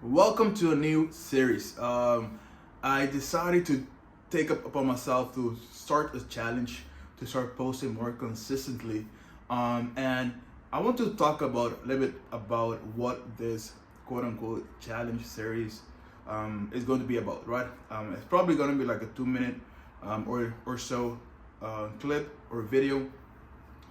Welcome to a new series. I decided to take up upon myself to start a challenge to start posting more consistently. And I want to talk about a little bit about what this quote unquote challenge series is going to be about, right? It's probably going to be like a 2 minute or so clip or video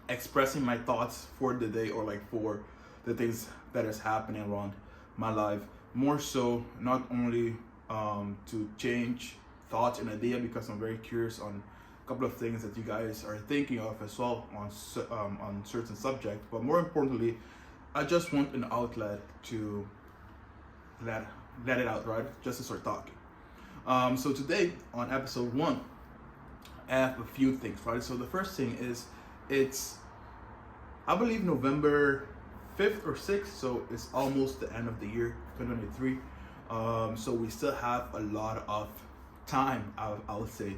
expressing my thoughts for the day or like for the things that is happening around my life, more so not only to change thoughts and idea, because I'm very curious on a couple of things that you guys are thinking of as well on certain subjects, but more importantly, I just want an outlet to let let it out, right? Just to start talking. So today on episode 1, I have a few things, right? So the first thing is, it's, I believe, November 5th or 6th, so it's almost the end of the year 2023. So we still have a lot of time, I would say,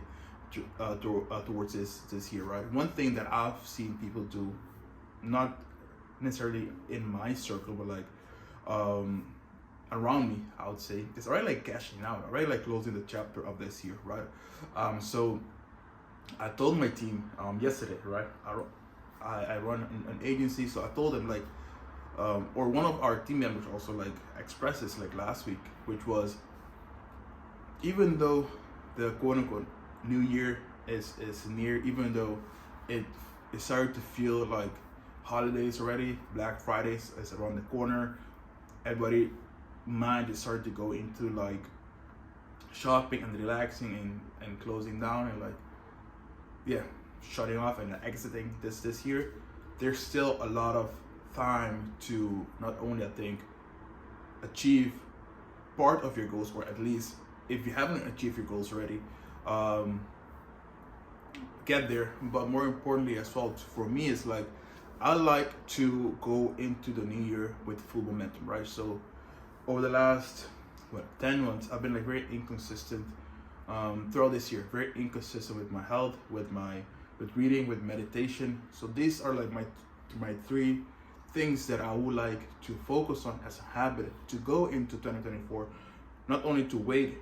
towards this year, right? One thing that I've seen people do, not necessarily in my circle, but like around me, I would say, is already like cashing out, already like closing the chapter of this year, right? So I told my team yesterday, right? I run an agency, so I told them like, or one of our team members also like expressed this like last week, which was, even though the quote unquote new year is near, even though it started to feel like holidays already, Black Fridays is around the corner, everybody mind is started to go into like shopping and relaxing and closing down and like, yeah, shutting off and exiting this year, there's still a lot of time to not only, I think, achieve part of your goals, or at least if you haven't achieved your goals already, get there. But more importantly as well, for me, it's like I like to go into the new year with full momentum, right? So over the last 10 months, I've been like very inconsistent throughout this year, very inconsistent with my health, with reading, with meditation. So these are like my three things that I would like to focus on as a habit to go into 2024, not only to wait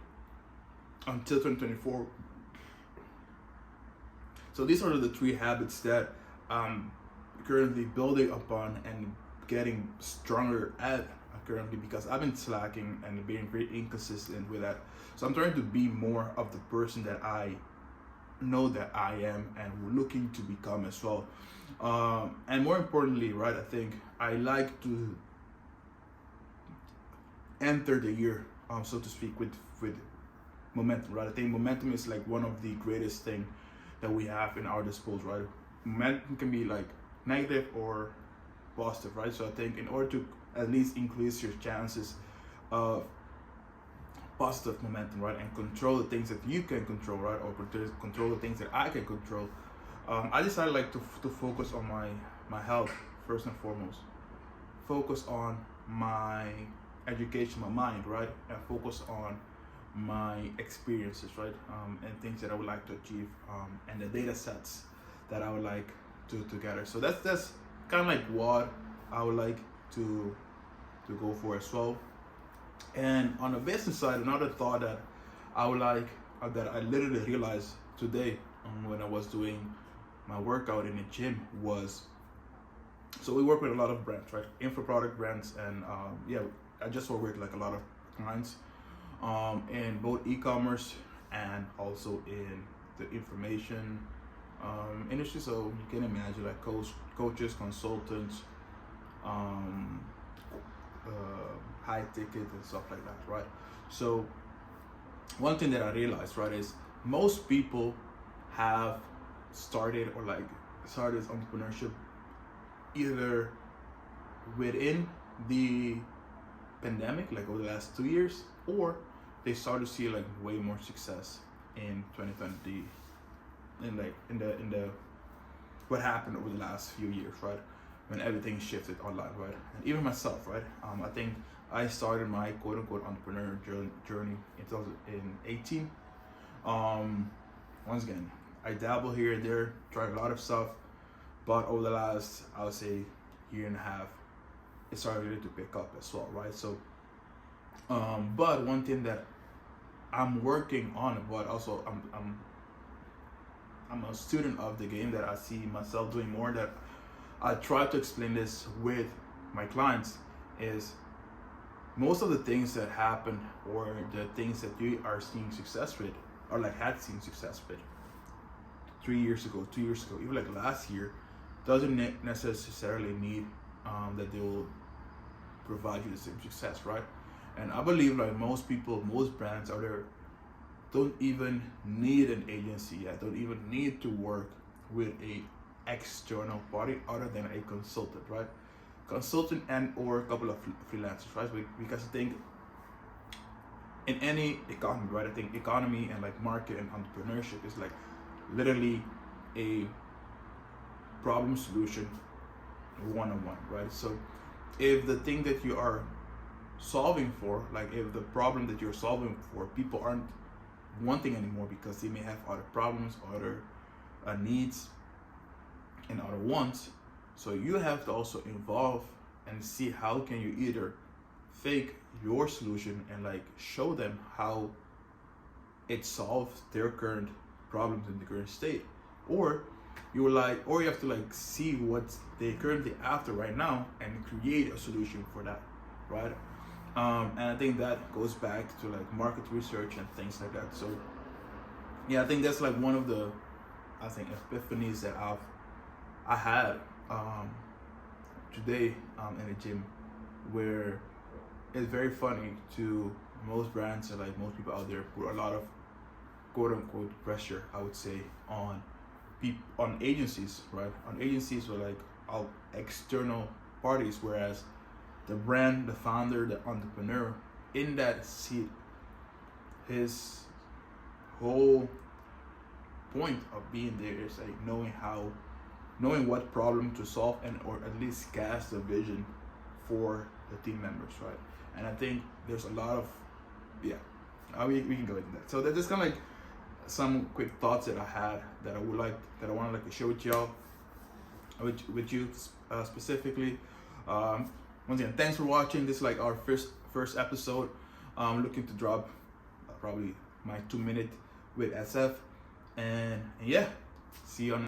until 2024. So these are the three habits that I'm currently building upon and getting stronger at currently, because I've been slacking and being very inconsistent with that. So I'm trying to be more of the person that I know that I am and looking to become as well. And more importantly, right, I think I like to enter the year, so to speak, with momentum, right? I think momentum is like one of the greatest thing that we have in our disposal, right? Momentum can be like negative or positive, right? So I think in order to at least increase your chances of positive momentum, right, and control the things that you can control, right, or control the things that I can control, I decided like to focus on my health first and foremost, focus on my education, my mind, right, and focus on my experiences, right, and things that I would like to achieve, and the data sets that I would like to gather. So that's kind of like what I would like to go for as well. And on the business side, another thought that I would like, that I literally realized today, when I was doing my workout in the gym, was, so we work with a lot of brands, right? Info product brands, and yeah, I just work with like a lot of clients in both e-commerce and also in the information industry. So you can imagine like coaches, consultants, high ticket and stuff like that, right? So one thing that I realized, right, is most people have started entrepreneurship either within the pandemic, like over the last 2 years, or they started to see like way more success in 2020, in the what happened over the last few years, right, when everything shifted online, right? And even myself, right, I think I started my quote unquote entrepreneur journey in 2018. Once again, I dabble here and there, tried a lot of stuff, but over the last, I would say, year and a half, it started really to pick up as well, right? So But one thing that I'm working on, but also I'm a student of the game, that I see myself doing more, that I try to explain this with my clients, is most of the things that happen, or the things that you are seeing success with, or like had seen success with 3 years ago, 2 years ago, even like last year, doesn't necessarily need that they will provide you the same success, right? And I believe like most people, most brands out there don't even need an agency yet, don't even need to work with a external party other than a consultant, right? Consultant and or a couple of freelancers, right? Because I think in any economy, right? I think economy and like market and entrepreneurship is like literally a problem solution one-on-one, right? So if the thing that you are solving for, like if the problem that you're solving for, people aren't wanting anymore because they may have other problems, other needs, and other wants, so you have to also involve and see how can you either fake your solution and like show them how it solves their current problems in the current state, or you have to like see what they currently after right now and create a solution for that, right? And I think that goes back to like market research and things like that. So yeah, I think that's like one of the, I think, epiphanies that I had today in the gym, where it's very funny to most brands and like most people out there put a lot of quote unquote pressure, I would say, on agencies, right? On agencies or like external parties, whereas the brand, the founder, the entrepreneur in that seat, his whole point of being there is like knowing what problem to solve, and or at least cast a vision for the team members, right? And I think there's a lot of, we can go into that. So that's kind of like some quick thoughts that I had that I want to like to share with y'all, with you specifically. Once again, thanks for watching. This is like our first episode. I'm looking to drop probably my 2 minute with SF, and yeah, see you on